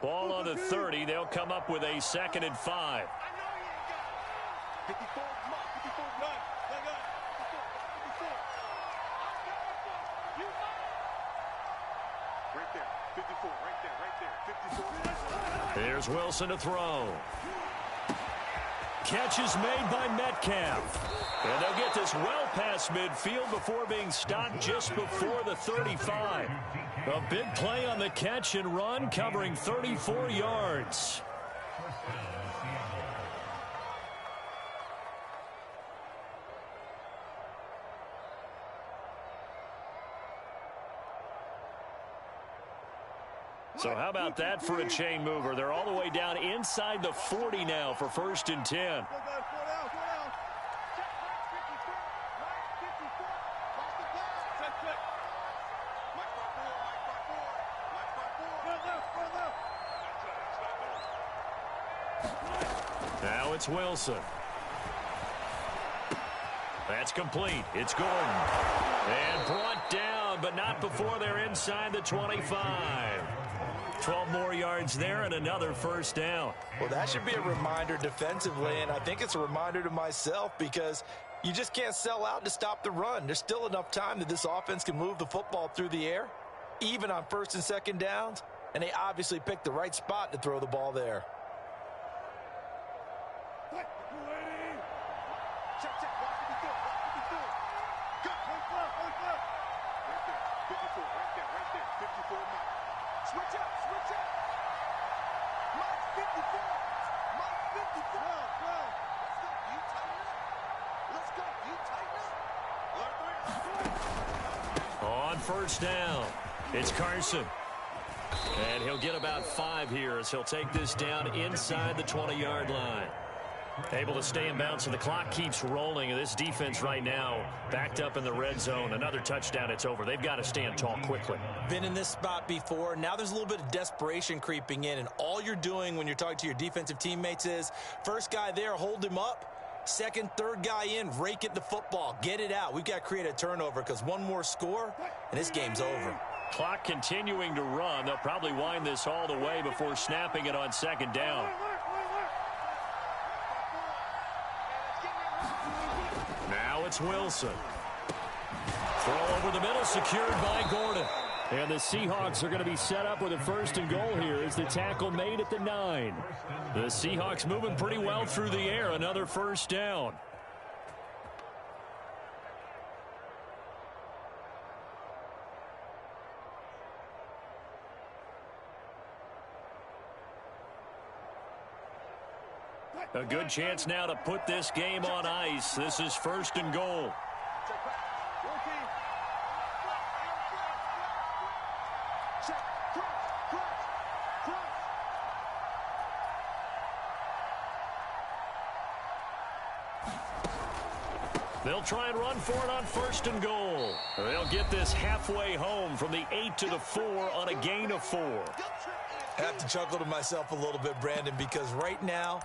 B: Ball on the 30. They'll come up with a 2nd and 5.
C: 54, come on, 54, run, leg up, 54, 54. Right there, 54, right there, 54.
B: There's Wilson to throw. Catch is made by Metcalf. And they'll get this well past midfield before being stopped just before the 35. A big play on the catch and run, covering 34 yards. So how about that for a chain mover? They're all the way down inside the 40 now for 1st and 10. Now it's Wilson. That's complete. It's Gordon. And brought down, but not before they're inside the 25. 12 more yards there and another 1st down.
A: Well, that should be a reminder defensively, and I think it's a reminder to myself because you just can't sell out to stop the run. There's still enough time that this offense can move the football through the air, even on 1st and 2nd downs, and they obviously picked the right spot to throw the ball there.
B: On 1st down, it's Carson. And he'll get about 5 here as he'll take this down inside the 20-yard line. Able to stay in bounds, so the clock keeps rolling. And this defense right now backed up in the red zone. Another touchdown, it's over. They've got to stand tall quickly.
A: Been in this spot before. Now there's a little bit of desperation creeping in, and all you're doing when you're talking to your defensive teammates is first guy there, hold him up. 2nd, 3rd guy in, rake it the football. Get it out. We've got to create a turnover because one more score, and this game's over.
B: Clock continuing to run. They'll probably wind this all the way before snapping it on 2nd down. Now it's Wilson. Throw over the middle, secured by Gordon. And the Seahawks are going to be set up with a 1st and goal here as the tackle made at the 9. The Seahawks moving pretty well through the air. Another 1st down. A good chance now to put this game on ice. This is 1st and goal. They'll try and run for it on 1st and goal. They'll get this halfway home from the 8 to the 4 on a gain of 4.
A: I have to chuckle to myself a little bit, Brandon, because right now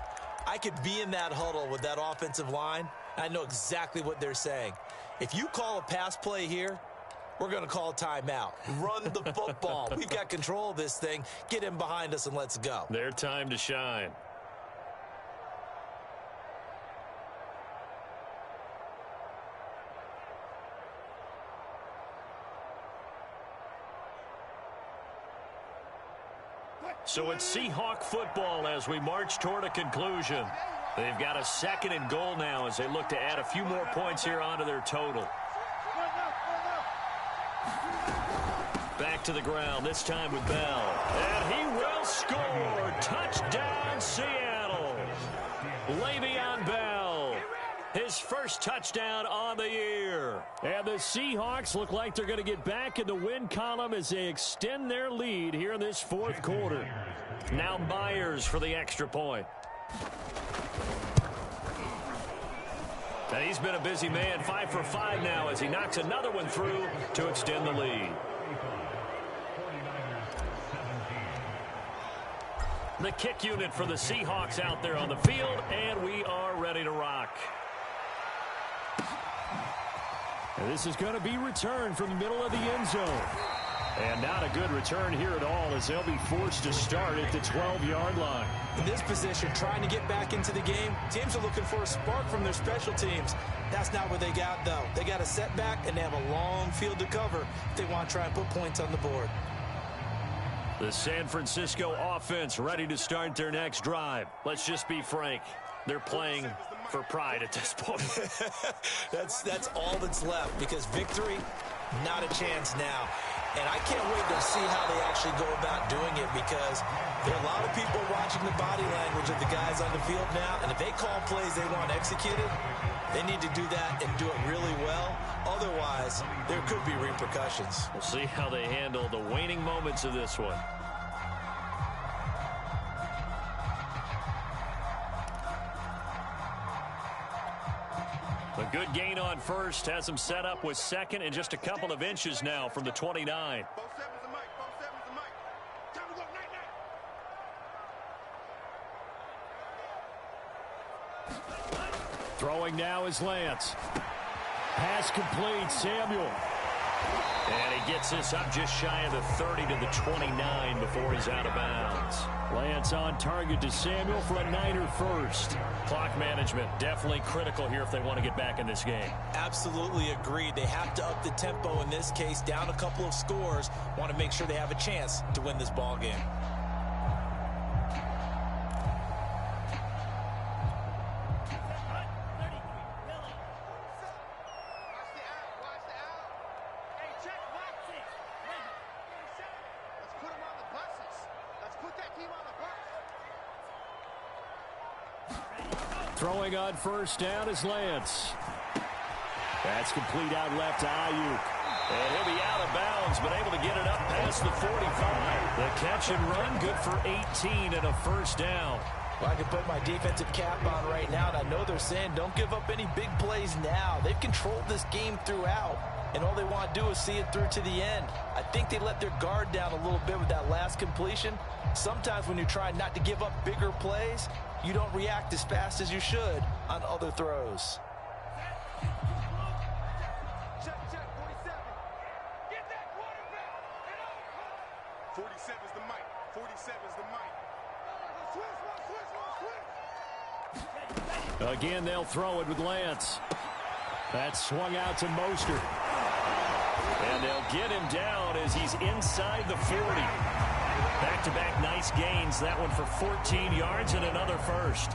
A: I could be in that huddle with that offensive line. I know exactly what they're saying. If you call a pass play here, we're going to call a timeout. Run the football. We've got control of this thing. Get in behind us and let's go.
B: Their time to shine. So it's Seahawk football as we march toward a conclusion. They've got a 2nd and goal now as they look to add a few more points here onto their total. Back to the ground, this time with Bell. And he will score. Touchdown, Seattle. Le'Veon Bell. His first touchdown on the year.
D: And the Seahawks look like they're going to get back in the win column as they extend their lead here in this 4th quarter.
B: Now Myers for the extra point. And he's been a busy man, 5 for 5 now as he knocks another one through to extend the lead. The kick unit for the Seahawks out there on the field, and we are ready to rock.
D: And this is going to be returned from the middle of the end zone.
B: And not a good return here at all as they'll be forced to start at the 12-yard line.
A: In this position, trying to get back into the game, teams are looking for a spark from their special teams. That's not what they got, though. They got a setback, and they have a long field to cover if they want to try and put points on the board.
B: The San Francisco offense ready to start their next drive. Let's just be frank. They're playing for pride at this point.
A: That's all that's left because victory, not a chance now. And I can't wait to see how they actually go about doing it because there are a lot of people watching the body language of the guys on the field now. And if they call plays they want executed, they need to do that and do it really well. Otherwise, there could be repercussions.
B: We'll see how they handle the waning moments of this one. A good gain on 1st has him set up with 2nd and just a couple of inches now from the 29.
D: Throwing now is Lance. Pass complete, Samuel.
B: And he gets this up just shy of the 30 to the 29 before he's out of bounds.
D: Lance on target to Samuel for a Niner first.
B: Clock management definitely critical here if they want to get back in this game.
A: Absolutely agreed. They have to up the tempo in this case, down a couple of scores. Want to make sure they have a chance to win this ball game.
D: Throwing on 1st down is Lance. That's complete out left to Ayuk.
B: And he'll be out of bounds, but able to get it up past the 45. The catch and run, good for 18 and a 1st down.
A: Well, I can put my defensive cap on right now, and I know they're saying don't give up any big plays now. They've controlled this game throughout, and all they want to do is see it through to the end. I think they let their guard down a little bit with that last completion. Sometimes when you're trying not to give up bigger plays, you don't react as fast as you should on other throws.
C: Check, 47. Get that quarterback. 47 is the mic. 47 is the mic. Switch.
D: Again, they'll throw it with Lance. That's swung out to Mostert.
B: And they'll get him down as he's inside the 40. Back-to-back nice gains. That one for 14 yards and another first.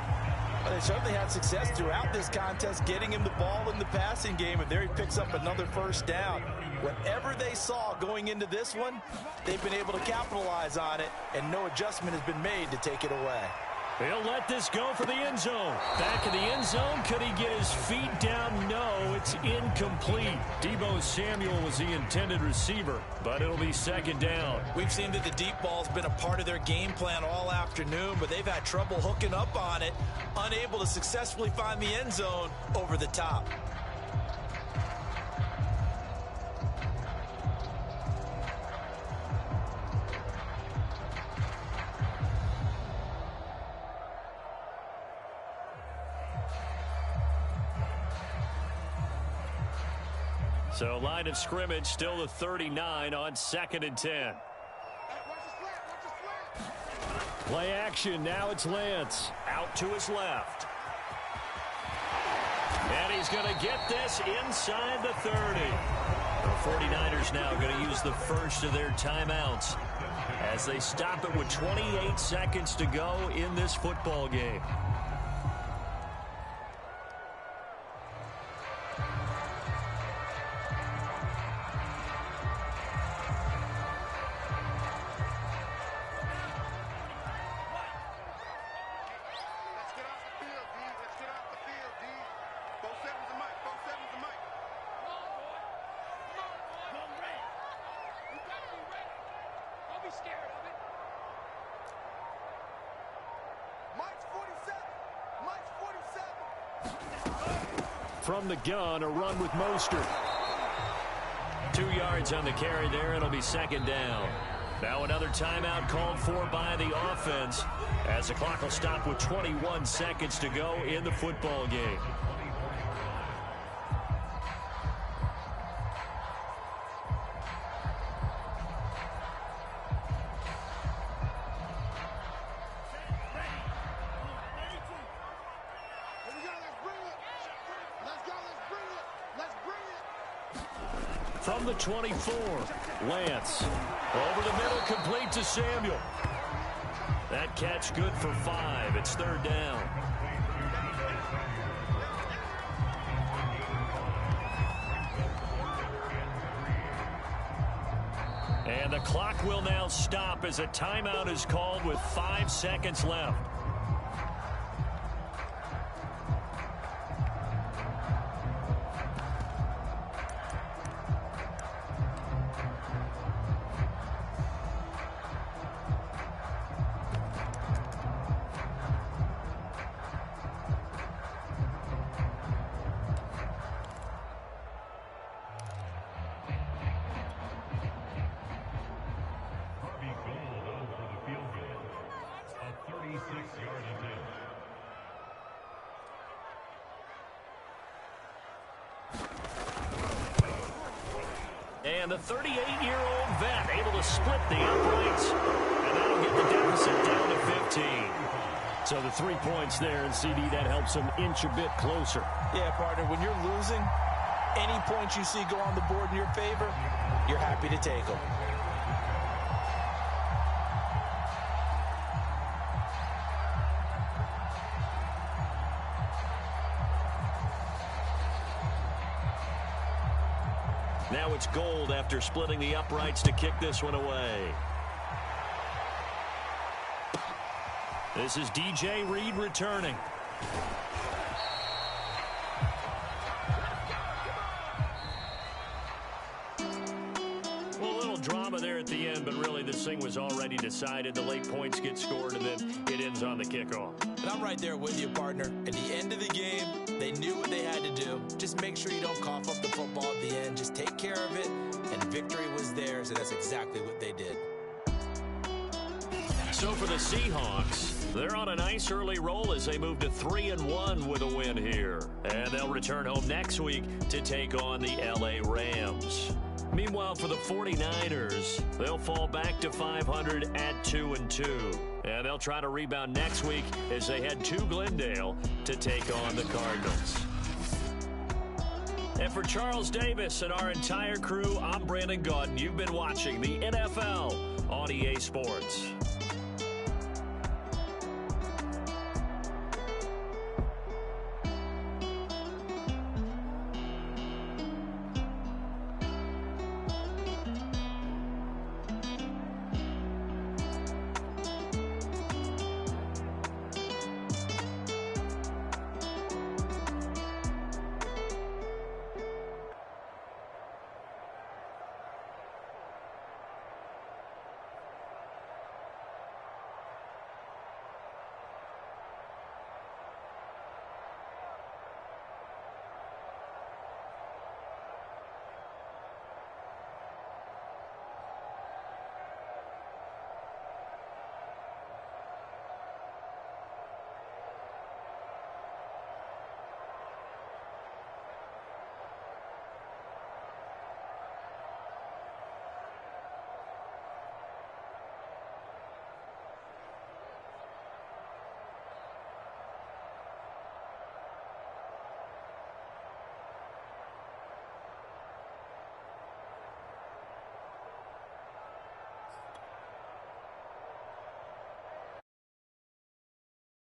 A: Well, they certainly had success throughout this contest getting him the ball in the passing game, and there he picks up another 1st down. Whatever they saw going into this one, they've been able to capitalize on it, and no adjustment has been made to take it away.
B: He'll let this go for the end zone. Back in the end zone. Could he get his feet down? No, it's incomplete. Deebo Samuel was the intended receiver, but it'll be 2nd down.
A: We've seen that the deep ball's been a part of their game plan all afternoon, but they've had trouble hooking up on it, unable to successfully find the end zone over the top.
D: So line of scrimmage still the 39 on 2nd and 10. Play action. Now it's Lance. Out to his left. And he's going to get this inside the 30. The 49ers now going to use the first of their timeouts as they stop it with 28 seconds to go in this football game. From the gun, a run with Mostert. 2 yards on the carry there. It'll be 2nd down. Now another timeout called for by the offense as the clock will stop with 21 seconds to go in the football game. From the 24, Lance. Over the middle, complete to Samuel. That catch good for 5. It's 3rd down. And the clock will now stop as a timeout is called with 5 seconds left. And the 38-year-old vet able to split the uprights, and that'll get the deficit down to 15. So the 3 points there, and CD, that helps them inch a bit closer.
A: Yeah, partner, when you're losing, any points you see go on the board in your favor, you're happy to take them.
D: Now it's Gold after splitting the uprights to kick this one away. This is DJ Reed returning. Well, a little drama there at the end, but really this thing was already decided. The late points get scored, and then it ends on the kickoff.
A: And I'm right there with you, partner. At the end of the game, they knew what they had to do. Just make sure you don't cough up the football at the end. Just take care of it, and victory was theirs, and that's exactly what they did.
D: So for the Seahawks, they're on a nice early roll as they move to 3-1 with a win here. And they'll return home next week to take on the LA Rams. Meanwhile, for the 49ers, they'll fall back to 500 at 2-2. And they'll try to rebound next week as they head to Glendale to take on the Cardinals. And for Charles Davis and our entire crew, I'm Brandon Gaudin. You've been watching the NFL on EA Sports.